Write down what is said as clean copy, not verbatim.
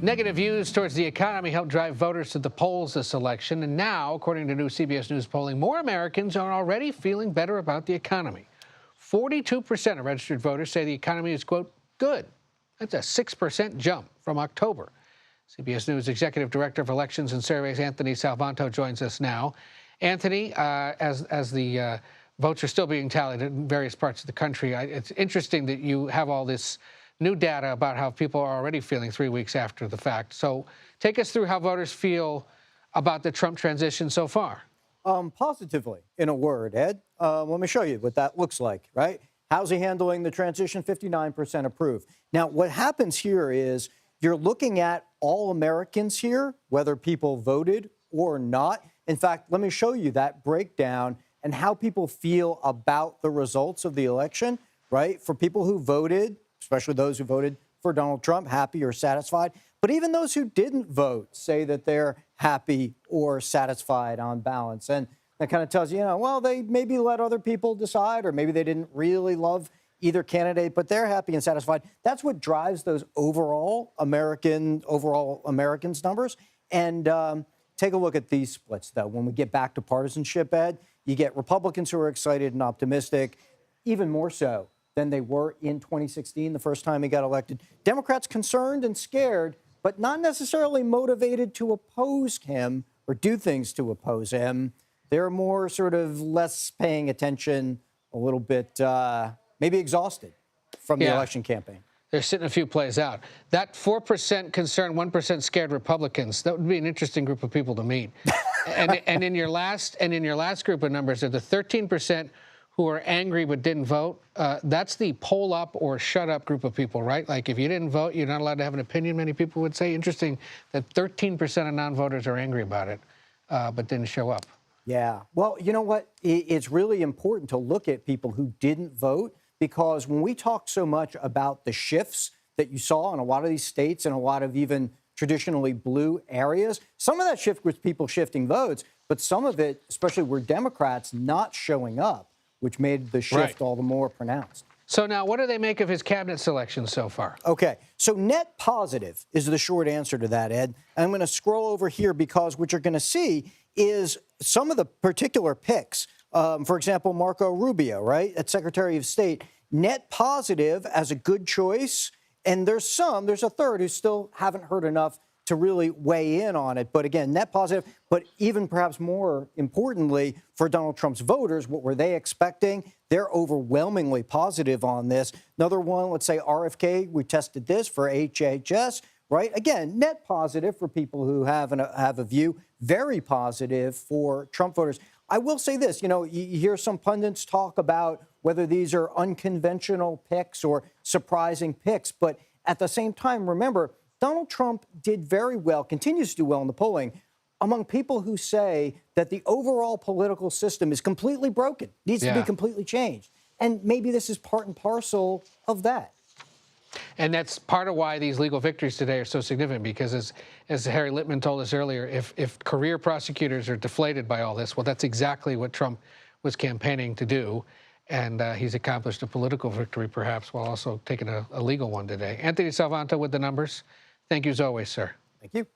Negative views towards the economy helped drive voters to the polls this election. And now, according to new CBS News polling, more Americans are already feeling better about the economy. 42% of registered voters say the economy is, quote, good. That's a 6% jump from October. CBS News Executive Director of Elections and Surveys, Anthony Salvanto, joins us now. Anthony, as the votes are still being tallied in various parts of the country, it's interesting that you have all this new data about how people are already feeling 3 weeks after the fact. So take us through how voters feel about the Trump transition so far. Positively, in a word, Ed. Let me show you what that looks like, right? How's he handling the transition? 59% approve. Now, what happens here is you're looking at all Americans here, whether people voted or not. In fact, let me show you that breakdown and how people feel about the results of the election, right? For people who voted, especially those who voted for Donald Trump, happy or satisfied. But even those who didn't vote say that they're happy or satisfied on balance. And that kind of tells you, well, they maybe let other people decide, or maybe they didn't really love either candidate, but they're happy and satisfied. That's what drives those overall Americans numbers. And take a look at these splits, though. When we get back to partisanship, Ed, you get Republicans who are excited and optimistic, even more so than they were in 2016, the first time he got elected. Democrats concerned and scared, but not necessarily motivated to oppose him or do things to oppose him. They're more sort of less paying attention, a little bit maybe exhausted from the election campaign. They're sitting a few plays out. That 4% concerned, 1% scared Republicans, that would be an interesting group of people to meet. and in your last group of numbers, are the 13% who are angry but didn't vote. That's the poll up or shut up group of people, right? Like if you didn't vote, you're not allowed to have an opinion, many people would say. Interesting that 13% of non-voters are angry about it, but didn't show up. Yeah. Well, you know what? It's really important to look at people who didn't vote, because when we talk so much about the shifts that you saw in a lot of these states and a lot of even traditionally blue areas, some of that shift was people shifting votes, but some of it, especially were Democrats not showing up, which made the shift all the more pronounced. So now what do they make of his cabinet selection so far? Okay, so net positive is the short answer to that, Ed. And I'm going to scroll over here because what you're going to see is some of the particular picks. For example, Marco Rubio, right, at Secretary of State, net positive as a good choice. And there's a third who still haven't heard enough to really weigh in on it. But again, net positive, but even perhaps more importantly for Donald Trump's voters, what were they expecting? They're overwhelmingly positive on this. Another one, let's say RFK, we tested this for HHS, right? Again, net positive for people who have a view, very positive for Trump voters. I will say this, you hear some pundits talk about whether these are unconventional picks or surprising picks, but at the same time, remember, Donald Trump did very well, continues to do well in the polling, among people who say that the overall political system is completely broken, needs to be completely changed. And maybe this is part and parcel of that. And that's part of why these legal victories today are so significant, because as Harry Littman told us earlier, if career prosecutors are deflated by all this, well, that's exactly what Trump was campaigning to do. And he's accomplished a political victory, perhaps, while also taking a legal one today. Anthony Salvanto with the numbers. Thank you as always, sir. Thank you.